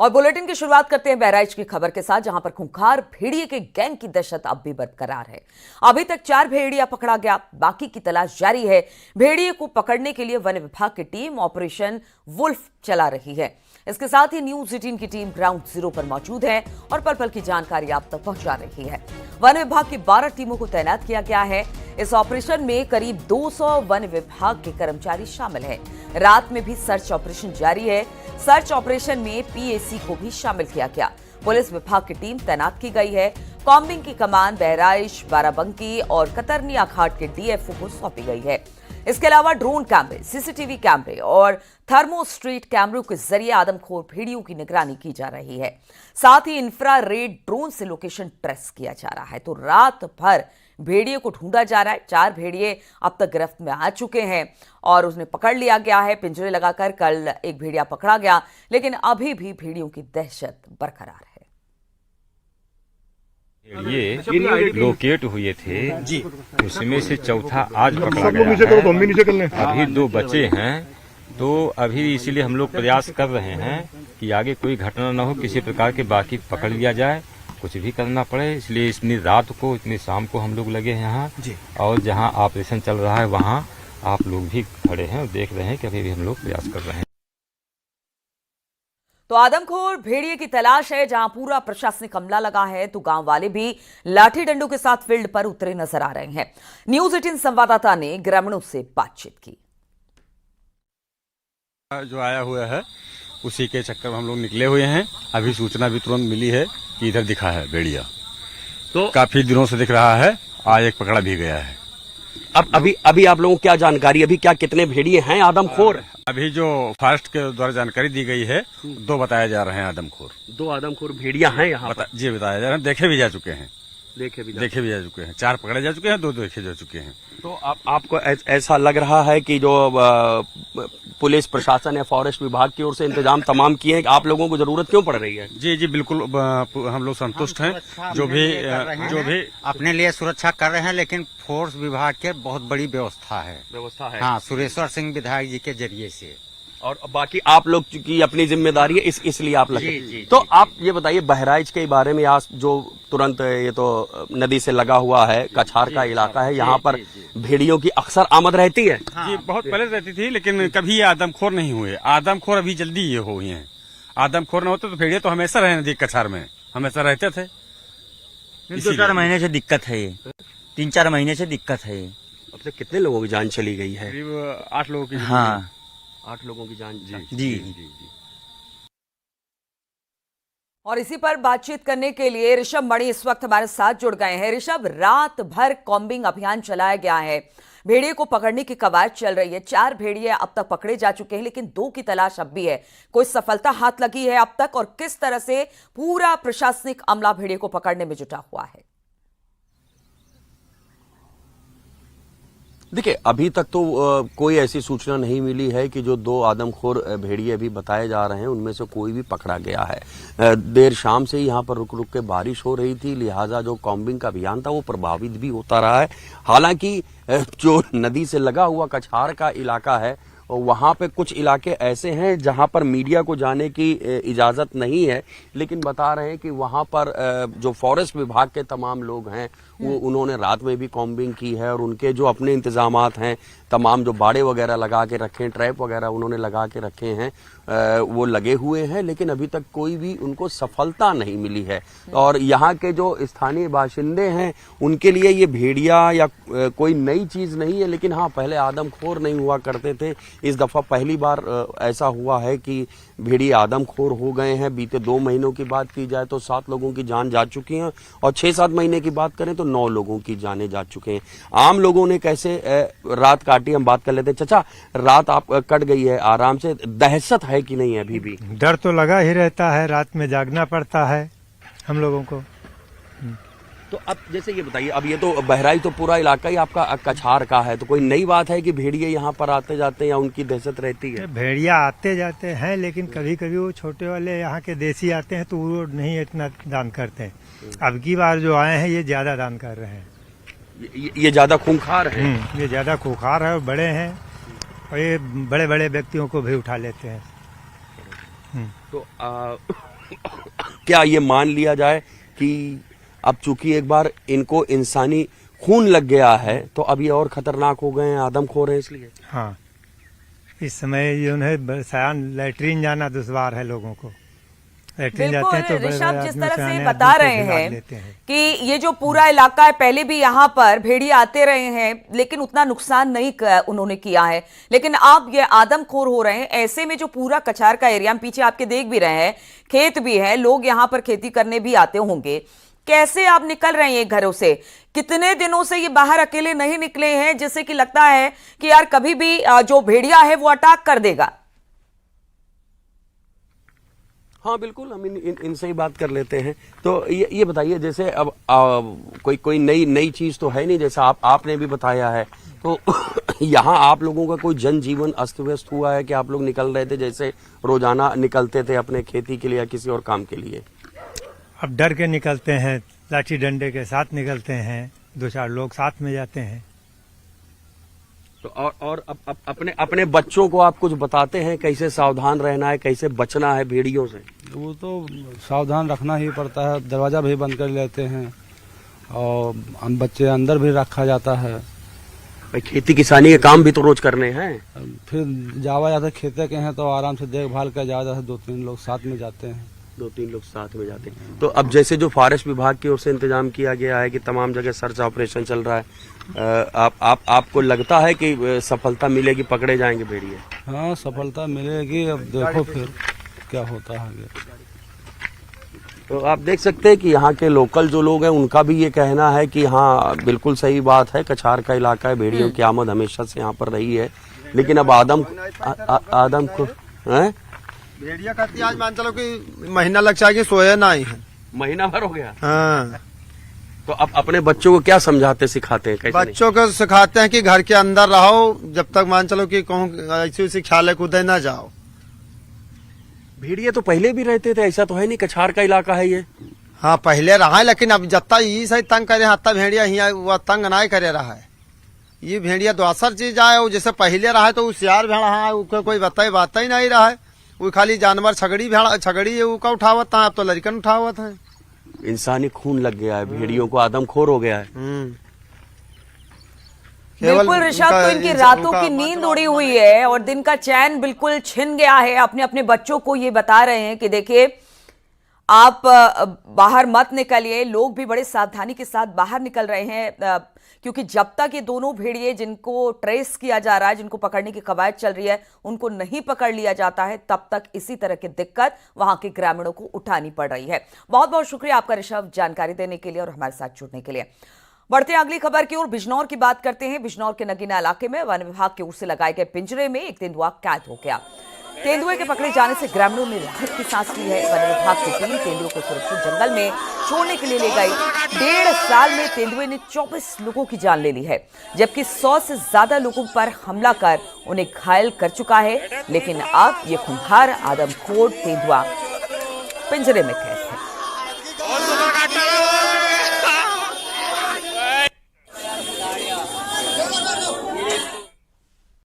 और बुलेटिन की शुरुआत करते हैं बहराइच की खबर के साथ, जहां पर खूंखार भेड़िए के गैंग की दहशत अब भी बरकरार है। अभी तक 4 भेड़िया पकड़ा गया, बाकी की तलाश जारी है। भेड़िए को पकड़ने के लिए वन विभाग की टीम ऑपरेशन वुल्फ चला रही है। इसके साथ ही न्यूज 18 की टीम ग्राउंड जीरो पर मौजूद है और पल पल की जानकारी आप तक पहुंचा रही है। वन विभाग की 12 टीमों को तैनात किया गया है। इस ऑपरेशन में करीब 200 वन विभाग के कर्मचारी शामिल हैं। रात में भी सर्च ऑपरेशन जारी है। सर्च ऑपरेशन में पीएसी को भी शामिल किया गया। पुलिस विभाग की टीम तैनात की गई है। कॉम्बिंग की कमान बहराइच, बाराबंकी और कतरनिया घाट के डीएफओ को सौंपी गई है। इसके अलावा ड्रोन कैमरे, सीसीटीवी कैमरे और थर्मो स्ट्रीट कैमरों के जरिए आदमखोर भेड़ियों की निगरानी की जा रही है। साथ ही इंफ्रारेड ड्रोन से लोकेशन ट्रेस किया जा रहा है। तो रात भर भेड़िए को ढूंढा जा रहा है। 4 भेड़िए अब तक गिरफ्त में आ चुके हैं और उन्हें पकड़ लिया गया है। पिंजरे लगाकर कल एक भेड़िया पकड़ा गया, लेकिन अभी भी भेड़ियों की दहशत बरकरार है। ये लोकेट हुए थे जी, उसमें से चौथा आज पकड़ा गया है। अभी 2 बचे हैं, तो अभी इसीलिए हम लोग प्रयास कर रहे हैं कि आगे कोई घटना न हो किसी प्रकार के, बाकी पकड़ लिया जाए, कुछ भी करना पड़े। इसलिए इतनी रात को, इतनी शाम को हम लोग लगे हैं यहाँ, और जहाँ ऑपरेशन चल रहा है वहाँ आप लोग भी खड़े हैं और देख रहे हैं कि अभी भी हम लोग प्रयास कर रहे हैं। तो आदमखोर भेड़िए की तलाश है। जहां पूरा प्रशासनिक अमला लगा है, तो गांव वाले भी लाठी डंडों के साथ फील्ड पर उतरे नजर आ रहे हैं। न्यूज 18 संवाददाता ने ग्रामीणों से बातचीत की। जो आया हुआ है उसी के चक्कर में हम लोग निकले हुए हैं। अभी सूचना भी तुरंत मिली है कि इधर दिखा है भेड़िया, तो काफी दिनों से दिख रहा है। आज एक पकड़ा भी गया है। अभी आप लोगों को क्या जानकारी, अभी क्या कितने भेड़िए हैं आदमखोर? अभी जो फॉरेस्ट के द्वारा जानकारी दी गई है 2 बताए जा रहे हैं आदमखोर। 2 आदमखोर भेड़िया हैं यहाँ जी बताया जा रहा है। देखे भी जा चुके हैं। 4 पकड़े जा चुके हैं, 2 देखे जा चुके हैं। तो आपको ऐसा लग रहा है कि जो पुलिस प्रशासन या फॉरेस्ट विभाग की ओर से इंतजाम तमाम किए हैं, आप लोगों को जरूरत क्यों पड़ रही है? जी बिल्कुल, हम लोग संतुष्ट हैं। जो भी अपने लिए सुरक्षा कर रहे हैं, लेकिन फोर्स विभाग के बहुत बड़ी व्यवस्था है। हाँ, सुरेश्वर सिंह विधायक जी के जरिए से, और बाकी आप लोग की अपनी जिम्मेदारी है, इसलिए आप लगे। तो आप ये बताइए बहराइच के बारे में, आज जो तुरंत ये तो नदी से लगा हुआ है, कछार का इलाका है, यहाँ पर भेड़ियों की अक्सर आमद रहती है। जी बहुत पहले रहती थी, लेकिन कभी ये आदमखोर नहीं हुए। आदमखोर अभी जल्दी ये हुए हैं। आदमखोर न होते तो भेड़िया तो हमेशा रहे नदी कछार में, हमेशा रहते थे। 2-4 महीने से दिक्कत है, ये 3-4 महीने से दिक्कत है। अब तक कितने लोगों की जान चली गई है? करीब 8 लोगों की। हाँ, 8 लोगों की जान जी। और इसी पर बातचीत करने के लिए ऋषभ मणि इस वक्त हमारे साथ जुड़ गए हैं। ऋषभ, रात भर कॉम्बिंग अभियान चलाया गया है, भेड़िए को पकड़ने की कवायद चल रही है। 4 भेड़िए अब तक पकड़े जा चुके हैं, लेकिन 2 की तलाश अब भी है। कोई सफलता हाथ लगी है अब तक, और किस तरह से पूरा प्रशासनिक अमला भेड़िए को पकड़ने में जुटा हुआ है? देखिए, अभी तक तो कोई ऐसी सूचना नहीं मिली है कि जो 2 आदमखोर भेड़िए अभी बताए जा रहे हैं उनमें से कोई भी पकड़ा गया है। देर शाम से ही यहाँ पर रुक रुक के बारिश हो रही थी, लिहाजा जो कॉम्बिंग का अभियान था वो प्रभावित भी होता रहा है। हालांकि जो नदी से लगा हुआ कछार का इलाका है, वहां पे कुछ इलाके ऐसे हैं जहां पर मीडिया को जाने की इजाजत नहीं है, लेकिन बता रहे हैं कि वहां पर जो फॉरेस्ट विभाग के तमाम लोग हैं वो उन्होंने रात में भी कॉम्बिंग की है, और उनके जो अपने इंतजामात हैं, तमाम जो बाड़े वगैरह लगा के रखे हैं, ट्रैप वगैरह उन्होंने लगा के रखे हैं, वो लगे हुए हैं, लेकिन अभी तक कोई भी उनको सफलता नहीं मिली है। और यहाँ के जो स्थानीय बाशिंदे हैं उनके लिए ये भेड़िया या कोई नई चीज नहीं है, लेकिन हाँ, पहले आदमखोर नहीं हुआ करते थे। इस दफा पहली बार ऐसा हुआ है कि भेड़िए आदमखोर हो गए हैं। बीते 2 महीनों की बात की जाए तो 7 लोगों की जान जा चुकी है, और 6-7 महीने की बात करें तो 9 लोगों की जाने जा चुके हैं। आम लोगों ने कैसे रात काटी, हम बात कर लेते हैं। चाचा, रात आप कट गई है आराम से, दहशत है कि नहीं? अभी भी डर तो लगा ही रहता है, रात में जागना पड़ता है हम लोगों को। तो अब जैसे ये बताइए, अब ये तो बहराइच तो पूरा इलाका ही आपका कछार का है, तो कोई नई बात है कि भेड़िए यहाँ पर आते जाते या उनकी दहशत रहती है? भेड़िया आते जाते हैं, लेकिन कभी कभी वो छोटे वाले यहाँ के देसी आते हैं तो वो नहीं इतना दान करते हैं। अब की बार जो आए हैं ये ज्यादा दान कर रहे हैं। ये ज्यादा खूंखार है। ये ज्यादा खूंखार है और बड़े हैं, और ये बड़े बड़े व्यक्तियों को भी उठा लेते हैं। तो क्या ये मान लिया जाए कि अब चूंकि एक बार इनको इंसानी खून लग गया है तो अब ये और खतरनाक हो गए हैं, आदमखोर हैं इसलिए? हाँ, इस समय जो है शायद लैट्रीन जाना दुश्वार है लोगों को। लैट्रीन जाते हैं तो बिल्कुल ऋषभ, जिस आदमी तरह सयाने से आदमी बता को रहे भिगा हैं लेते हैं। कि ये जो पूरा इलाका है, पहले भी यहाँ पर भेड़िए आते रहे हैं लेकिन उतना नुकसान नहीं उन्होंने किया है, लेकिन अब ये आदमखोर हो रहे हैं। ऐसे में जो पूरा कछार का एरिया, हम पीछे आपके देख भी रहे हैं, खेत भी है, लोग यहाँ पर खेती करने भी आते होंगे, कैसे आप निकल रहे हैं घरों से? कितने दिनों से ये बाहर अकेले नहीं निकले हैं, जिससे कि लगता है कि यार कभी भी जो भेड़िया है वो अटैक कर देगा? हाँ बिल्कुल, हम इनसे ही बात कर लेते हैं। तो ये बताइए, जैसे अब कोई नई चीज तो है नहीं, जैसा आपने भी बताया है, तो यहाँ आप लोगों का कोई जनजीवन अस्त व्यस्त हुआ है कि आप लोग निकल रहे थे जैसे रोजाना निकलते थे अपने खेती के लिए या किसी और काम के लिए? अब डर के निकलते हैं, लाठी डंडे के साथ निकलते हैं, 2-4 लोग साथ में जाते हैं। तो और अपने बच्चों को आप कुछ बताते हैं कैसे सावधान रहना है, कैसे बचना है भेड़ियों से? वो तो सावधान रखना ही पड़ता है, दरवाजा भी बंद कर लेते हैं और हम बच्चे अंदर भी रखा जाता है। भाई खेती किसानी के काम भी तो रोज करने हैं। फिर जावा जाते खेते के हैं तो आराम से देखभाल कर जाता है, 2-3 लोग साथ में जाते हैं। 2-3 लोग साथ में जाते हैं। तो अब जैसे जो फॉरेस्ट विभाग की ओर से इंतजाम किया गया है कि तमाम जगह सर्च ऑपरेशन चल रहा है, आपको लगता है कि सफलता मिलेगी, पकड़े जाएंगे भेड़िए? हाँ, सफलता मिलेगी। अब देखो फिर क्या होता है आगे। तो आप देख सकते हैं कि यहाँ के लोकल जो लोग हैं उनका भी ये कहना है कि हाँ बिल्कुल सही बात है, कछार का इलाका है, भेड़ियों की आमद हमेशा से यहाँ पर रही है, लेकिन अब आदम को भेड़िया खाती आज मान चलो कि महीना लग जाएगी, सोया ना ही है, महीना भर हो गया। हाँ। तो अब अपने बच्चों को क्या समझाते सिखाते हैं, कैसे? बच्चों को सिखाते हैं कि घर के अंदर रहो, जब तक मान चलो कि कहूँ ऐसी वैसी ख्याल कूदे ना जाओ। भेड़िए तो पहले भी रहते थे, ऐसा तो है नहीं, कछार का इलाका है ये। हाँ पहले रहा है, लेकिन अब जत्ता ये सही तंग करे हत्ता भेड़िया ही वो तंग ना करे रहा है। ये भेड़िया दूसर चीज आए, वो जैसे पहले रहा है तो सियार भेड़ा है, उसका कोई बात ही नहीं रहा है, वो खाली जानवर छगड़ी भेड़ा छगड़ी उसका उठावत था, अब तो लड़कन उठावत है। इंसानी खून लग गया है, भेड़ियों को आदमखोर हो गया है। बिल्कुल ऋषभ, तो इनकी रातों की नींद उड़ी हुई है और दिन का चैन बिल्कुल छिन गया है। अपने बच्चों को ये बता रहे हैं कि देखिए आप बाहर मत निकलिए। लोग भी बड़े सावधानी के साथ बाहर निकल रहे हैं, क्योंकि जब तक ये दोनों भेड़िए जिनको ट्रेस किया जा रहा है, जिनको पकड़ने की कवायद चल रही है, उनको नहीं पकड़ लिया जाता है, तब तक इसी तरह की दिक्कत वहां के ग्रामीणों को उठानी पड़ रही है। बहुत बहुत शुक्रिया आपका ऋषभ, जानकारी देने के लिए और हमारे साथ जुड़ने के लिए। बढ़ते अगली खबर की ओर, बिजनौर की बात करते हैं। बिजनौर के नगीना इलाके में वन विभाग की ओर से लगाए गए पिंजरे में एक तेंदुआ कैद हो गया। तेंदुए के पकड़े जाने से ग्रामीणों ने राहत की सांस ली है। वन विभाग की टीम तेंदुए को सुरक्षित जंगल में छोड़ने के लिए ले गई। 1.5 साल में तेंदुए ने 24 लोगों की जान ले ली है, जबकि 100 से ज्यादा लोगों पर हमला कर उन्हें घायल कर चुका है। लेकिन अब ये खूंखार आदमखोर तेंदुआ पिंजरे में कैद है।